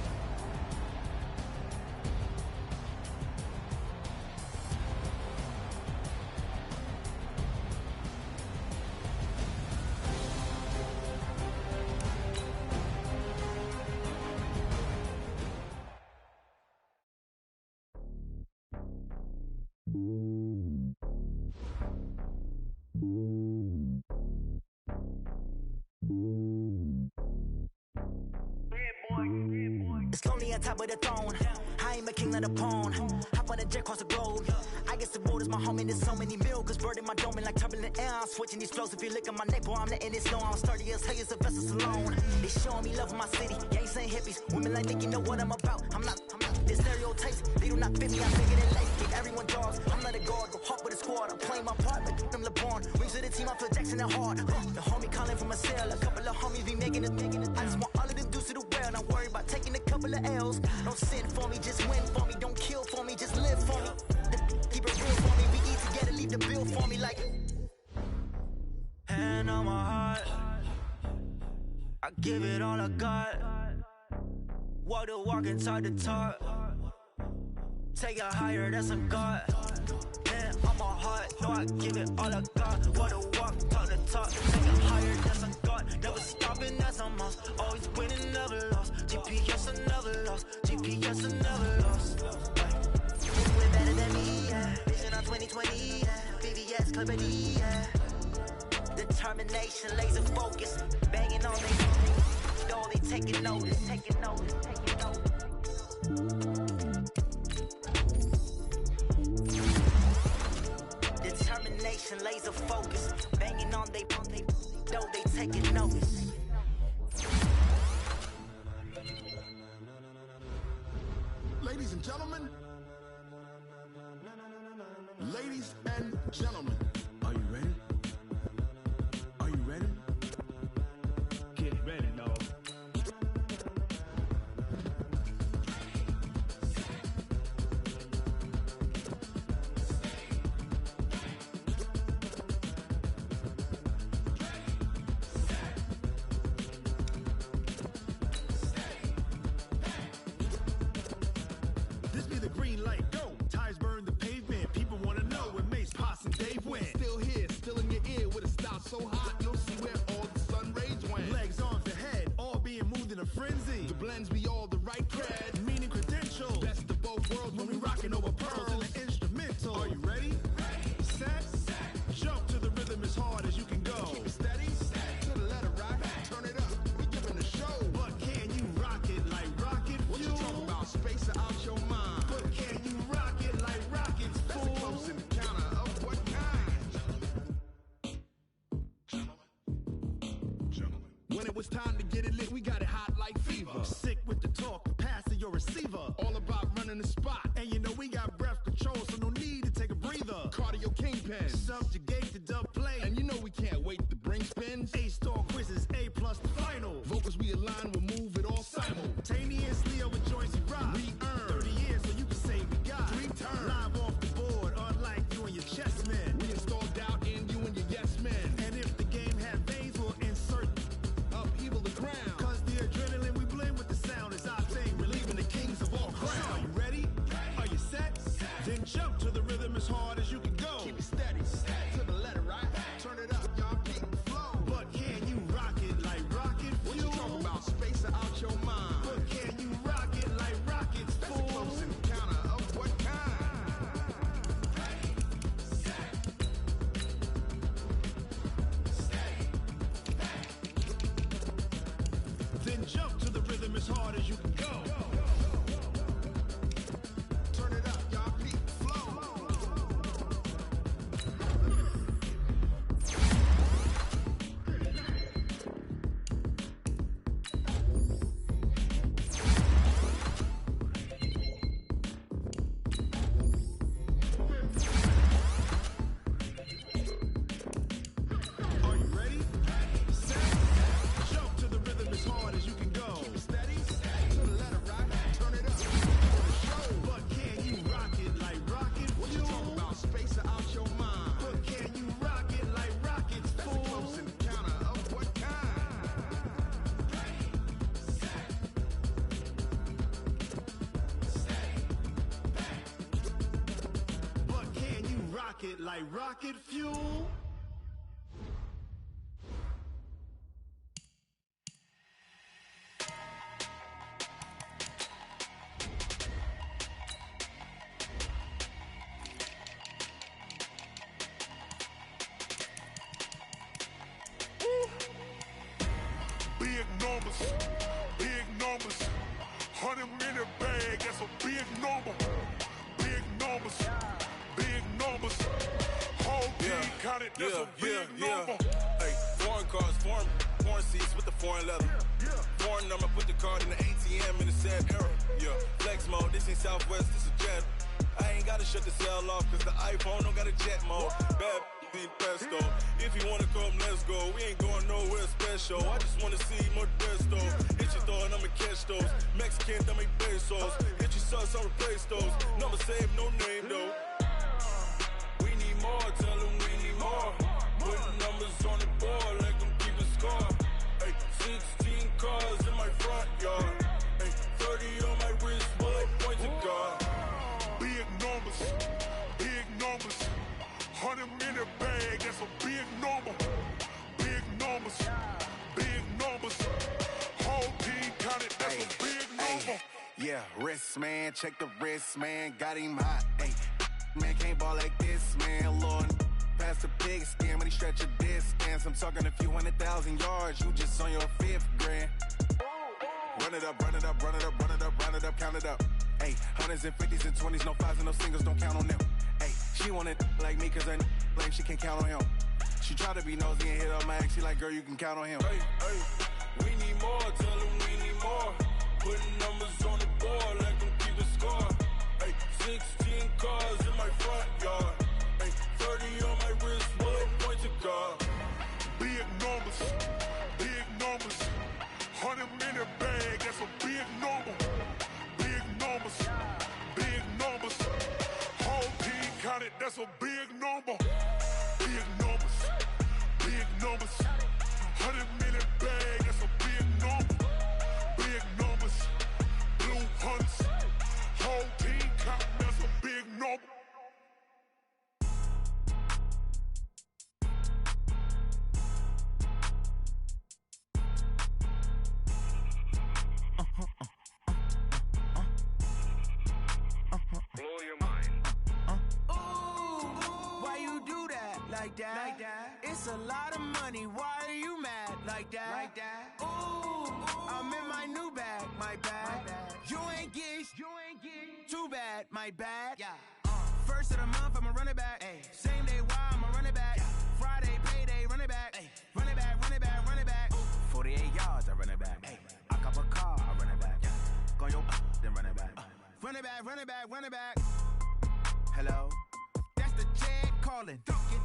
S10: It's lonely on top of the throne. I ain't a king of the pawn. Hop on the jet across the globe. I guess the road is my home and there's so many milkers burning my dome like turbulent air. I'm switching these flows. If you look at my neck, boy, I'm letting it slow. I'm sturdy as hell as a vessel alone. They showing me love in my city. Yeah, ain't saying hippies. Women like Nick, you know what I'm about. I'm not. Their stereotypes, they do not fit me. I figured in life, give everyone dogs. I'm not a guard, go hard with a squad. I'm playing my part, but I'm LeBron. Rings to the team, I feel Jackson and hard. The homie calling from a cell. A couple of homies be making it. I just want all of them dudes to the well. Don't worry about taking a couple of L's. Don't sin for me, just win for me. Don't kill for me, just live for me. Keep it real for me. We eat together, leave the bill for me like. Hand on my heart, I give it all I got. Walk the walk and talk the talk. Take it higher, that's a God. Hand on my heart, no, I give it all I got. Walk the walk, talk the talk. Take it higher, that's a God. Never stopping, that's a must. Always winning, never lost. GPS, I never lost. GPS, I never lost. You way better than me, yeah. Vision on 2020, yeah. VVS, Clarity, yeah. Determination, laser focus. Banging on they though they taking notice, taking notice, taking notice. Determination, laser focus. Banging on they though they taking notice.
S11: Ladies and gentlemen. Ladies and gentlemen. Are you ready? Are you ready?
S8: Get ready, dog.
S11: This be the green light, go. Tires burn the pavement. People wanna know where Mace, Potts, and Dave went. Still here, still in your ear with a style so hot, you'll see where all the sun rays went. Legs, arms, the head, all being moved in a frenzy. The blends be all the right cred, meaning credentials. Best of both worlds when we rockin' over pearls in the instrumental. Are you ready? Set, jump to the rhythm as hard as you can go. Keep it steady, to the letter right, turn it up, we giving the show. But can you rock it like rocket fuel? What you talking about, space out your mind? But can you rock it like rockets, fool? That's a close encounter of what kind? Gentlemen. When it was time to get it lit, we got it hot like fever. Sick with the talk, pass to your receiver. All about running the spot, and you know we got breath control, so no need to take a breather. Cardio kingpin, subjugate the dub play, and you know we can't wait to bring spins. A-star quizzes, A+ the final. Vocals we align, we'll move it all simultaneously over joints we rock. We earn 30 years, so you can say we got 3 turns. Live off the board, unlike you and your chess men. We install doubt in you and your yes men. And if the game had veins, we'll insert upheaval the ground. Cause the adrenaline we blend with the sound is our thing, relieving the kings of all crowns. Are you ready? Are you set? Then jump to the rhythm as hard as you can go. Keep it steady, to the letter right. Turn it up, y'all keep the flow. But can you rock it like rocket fuel? What you talking about, space out your mind? But can you rock it like rockets, fool? That's a close encounter of what kind? Then jump to the rhythm as hard as you can go. Turn it up, y'all keep the flow. Are you ready? Set, jump to the rhythm as hard as you can go. Keep it steady, to the letter right. Turn it up, for the show. But can you rock it like rocket fuel? What you talking about, space out your mind? But can you rock it like rockets, fool? That's a close encounter of what kind? But can you rock it like rocket fuel?
S1: Big numbers, 100 minute bag, that's a big number. Big numbers, That's a big number.
S12: Hey, foreign cars, foreign seats with the foreign leather. Foreign number, put the card in the ATM in the sad era. Yeah, flex mode, this ain't Southwest, this a jet. I ain't gotta shut the cell off, cause the iPhone don't got a jet mode. Bad need pesto. If you wanna come, let's go. We ain't going nowhere special. I just wanna see Modesto. Hit your throw and I'ma catch those. Mexican, I make pesos. Hit your sauce, I'll replace those. Number save, no name though. We need more, tell them we need more. Putting numbers on the board, let them keep a score. Hey, 16 cars in my front yard. Hey, 30 on my wrist, bullet point to God.
S1: Big numbers, big numbers. 100-minute bag, that's a big number. Big numbers, big numbers. Whole team counted, that's a big number.
S13: Yeah, wrist man, check the wrist man, got him hot. Ay, man can't ball like this, man. Lord, past the pig skin when he stretch a distance. I'm talking a few 100,000 yards, you just on your 5th grand. Run it up, run it up, run it up, run it up, run it up, count it up. Ay, 100s and 50s and 20s, no 5s and no singles, don't count on them. Ay, she want it like me cause her lame, she can't count on him. She try to be nosy and hit up my ex, she like, girl, you can count on him.
S12: Hey, we need more, tell them we need more. Putting numbers on the board, let them keep a score. Hey, 16 cars in my front yard. Hey, 30 on my wrist, bullet point to God.
S1: Big numbers, big numbers. 100-minute bag, that's a big number. Big numbers, big numbers. Whole team counted, that's a big number. Big numbers, big numbers. 100-minute bag, that's a big number. Big numbers, blue hunts. Whole team counting, that's a big number.
S2: Blow your mind.
S3: Why you do that like that? It's a lot of money. Why are you mad like that? Ooh, I'm in my new bag, my bad. You ain't getting too bad, my bad. Yeah. First of the month, I'ma run it back. Ay. Same day, why I'ma run it back. Yeah. Friday, payday, run it back. Ay. Run it back, run it back, run it back. 48 yards, I run it back. Ay. I cop a car, I run it back. Yeah. Go your then run it back. Run it back, run it back, run it back. Hello? That's the jag calling.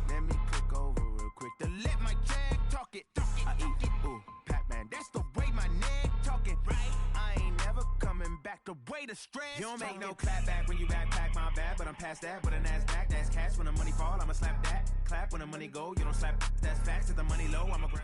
S3: Let me click over real quick to let my jag talk it. I eat it, ooh, Pac-Man. That's the way my neck talking. Right? I ain't never coming back the way the stress. You don't make no clap back when you backpack, my bad. But I'm past that with a NASDAQ. That's cash when the money fall, I'ma slap that. Clap when the money go, you don't slap. That's facts. If the money low, I'ma grab.